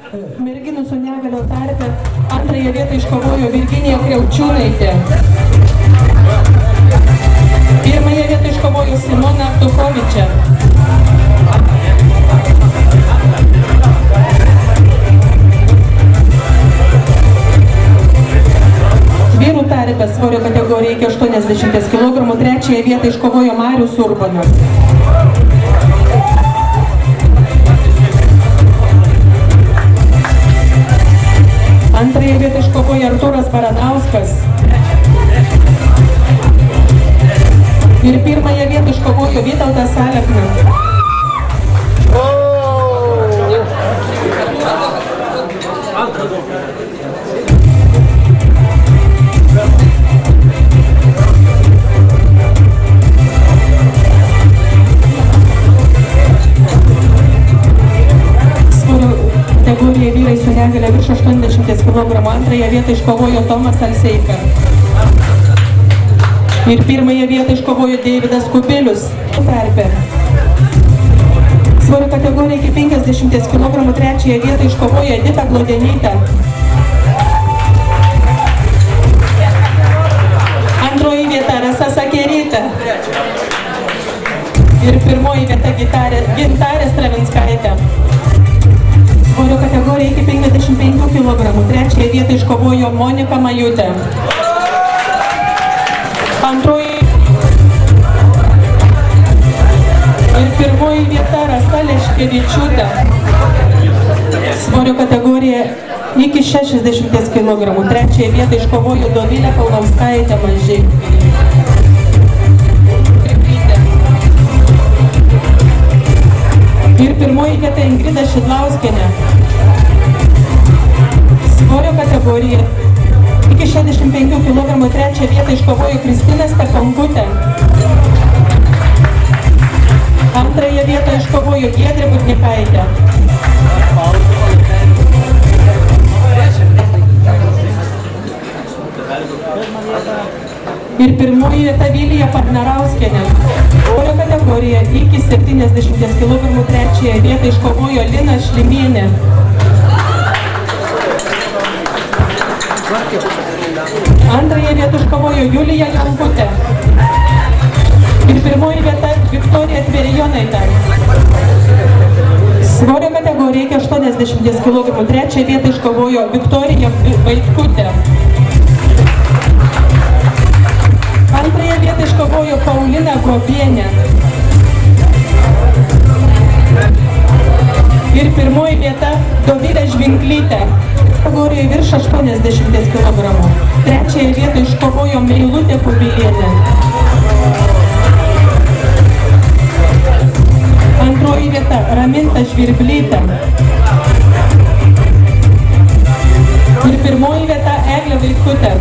Merginų su negalia tarpe antrąją vietą iškovojo Virginija Kriaučiūnaitė. Pirmąją vietą iškovojo Simona Tukovičė. Vyrų tarpe svorio kategorija iki 80 kg, trečiąją vietą iškovojo Marius Urbanas. Antrąją vietą iškovojo Artūras Baranauskas. Ir pirmąją vietą iškovojo Vytautas Aleknas. Kategorija vyrai su negalia virš 80 kg, antrąją vietą iškovojo Tomas Alseika. Ir pirmąją vietą iškovojo Deividas Kubilius. Tarpe. Svorio kategorija iki 50 kg, trečiąją vietą iškovojo Edita Glodenytė. Antroji vieta Rasa Sakerytė. Ir pirmoji vieta Gintarė Stravinskaitė. Svorio kategorija iki 55 kg, trečiąją vietą iškovojo Monika Majutė. Antroji ir pirmoji vieta Rasa Leškevičiūtė. Svorio kategorija iki 60 kg, trečiąją vietą iškovojo Dovilė Paulauskaitė Mažiai. Ir pirmoji vieta Ingrida Šidlauskienė. Svorio kategorija iki 65 kg, trečią vietą iškovojo Kristina Stefankutė. Antrąją vietą iškovojo Giedrė Butnikaitė. Ir pirmoji vieta Vilija Parnarauskienė. Svorio kategorija iki 70 kg, trečiąją vietą iškovojo Lina Šlimienė. Antrąją vietą iškovojo Julija Jankutė. Ir pirmoji vieta Viktorija Tverijonaitė. Svorio kategorija iki 80 kg, trečiąją vietą iškovojo Viktorija Vaitkutė. Antrąją vietą iškovojo Paulina Grobienė. Ir pirmoji vieta Dovilė Žvinklytė. Kategorijoje virš 80 kg. Trečiąją vietą iškovojo Meilutė Kubilienė. Antroji vieta Raminta Žvirblytė. Ir pirmoji vieta Eglė Vaitkutė.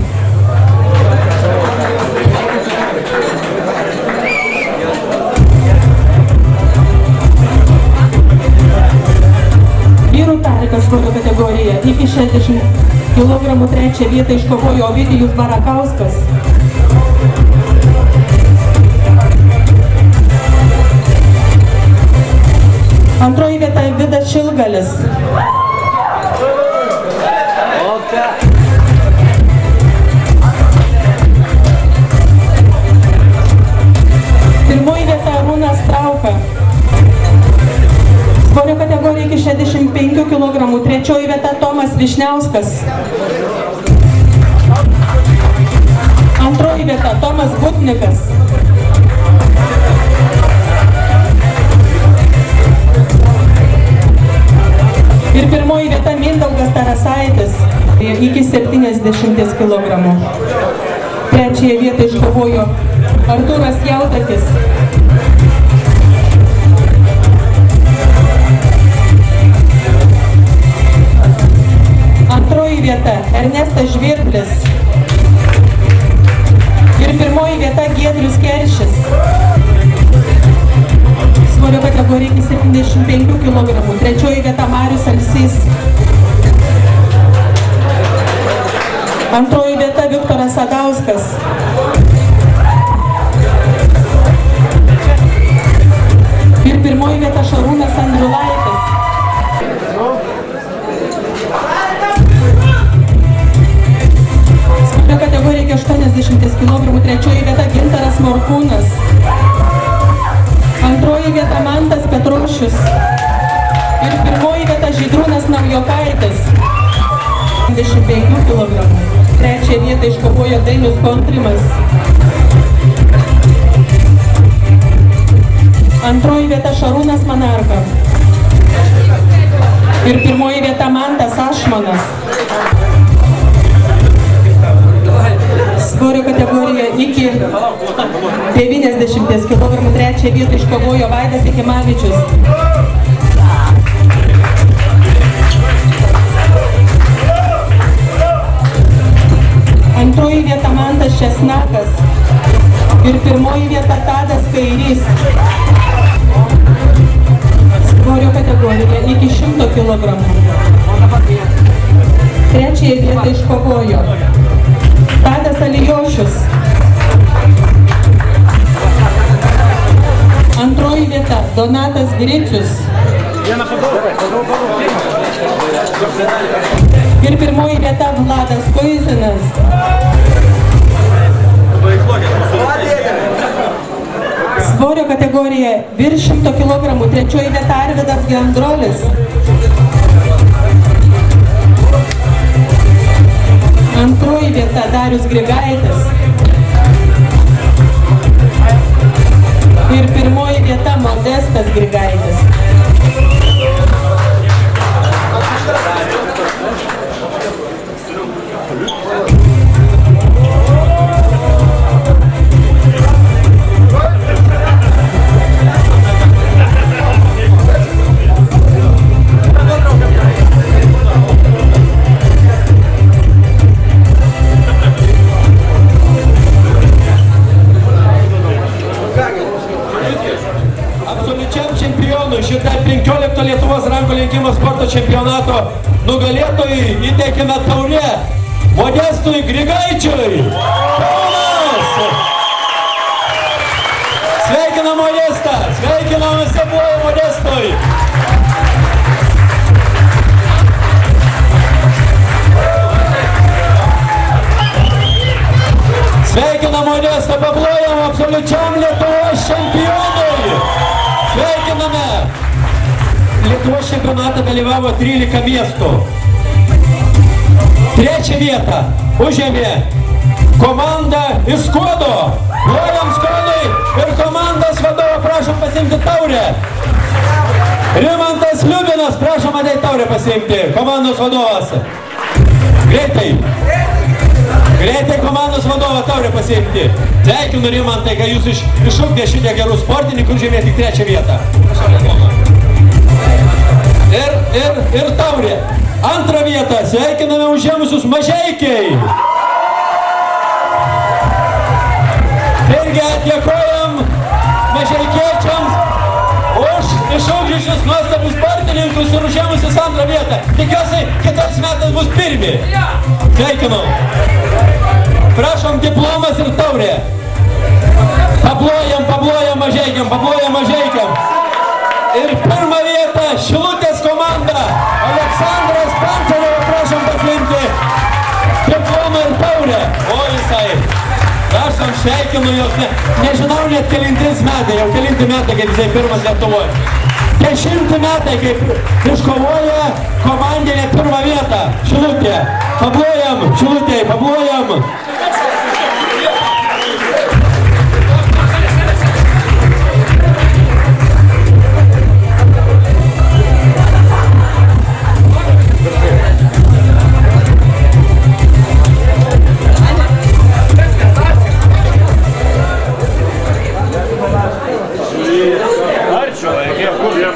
Vyrų tarpe svorio kategorija iki 60 kg, trečią vietą iškovojo Ovidijus Barakauskas. Antroji vieta Vidas Šilgalis. Pirmoji vieta Arūnas Trauka. Svorio kategorija iki 65 kg, trečioji vieta Tomas Višniauskas. Antroji vieta Tomas Butnikas. Ir pirmoji vieta Mindaugas Tarasaitis iki 70 kg. Trečiąją vietą iškovojo Artūras Jautakis. Antroji vieta Ernestas Žvirblis. Ir pirmoji vieta Giedrius Keršis. Svorio kategorija iki 75 kg. Trečioji vieta Marius Alsys. Antroji vieta Viktoras Sadauskas. Ir pirmoji vieta Šarūnas Andriulaitis. 75 kg. Trečią vietą iškovojo Dainius Kontrimas. Antroji vieta Šarūnas Manarka. Ir pirmoji vieta Mantas Ašmanas. Svorio kategorija iki 90 kg. Trečią vietą iškovojo Vaidas Ikimavičius. Antroji vieta Mantas Česnakas. Ir pirmoji vieta Tadas Kairys. Svorio kategorija iki 100 kg. Trečiąją vietą iškovojo Tadas Alijošius. Antroji vieta Donatas Gricius. Ir pirmoji vieta Vladas Koizinas. Svorio kategorija virš 100 kg. Trečioji vieta Arvydas Gendrolis. Antroji vieta Darius Grigaitis. Ir pirmoji vieta Modestas Grigaitis. Šitą 15 Lietuvos rankų lenkimo sporto čempionato nugalėtojui įteikime taurę Modestui Grigaičiui. Kaunas! Sveikinam Modestą! Sveikinam visi buvo Modestui! Sveikinam Modestą, paplojam absoliučiam Lietuvos čempionui! Sveikiname! Lietuvos čempionate dalyvavo 13 miestų. Trečią vietą užėmė komanda iš Skuodo. Plojam Skuodui ir komandos vadovą prašom pasiimti taurę. Rimantas Liubinas, prašom ateiti taurę pasiimti, komandos vadovas. Greitai. Greitai komandos vadovą taurę pasiimti. Sveikinu Rimantai, kad jūs išugdė šitą gerų sportininkų, užėmė tik trečią vietą. Ir taurė. Antrą vietą sveikiname užėmusius Mažeikiai. Irgi dėkojam Mažeikiečiams už išugdžiusius nuostabius sportininkus ir užėmusius antrą vietą. Tikiuosi, kitais metais bus pirmi. Sveikinu. Prašom diplomas ir taurė. Paplojam Mažeikiam. Ir pirmą vietą Šilutės komanda. Aleksandras Pancerovas, prašom pasiimti diplomą ir taurę. O visai. Prašom, sveikinu jos. Nežinau net kelintis metai, jau kelinti metai, kaip jisai pirmas Lietuvoje. 10 metai, kaip iškovoja komandinė pirmą vietą. Šilutė. Paplojam, Šilutėj, paplojam. Arčio, kur jie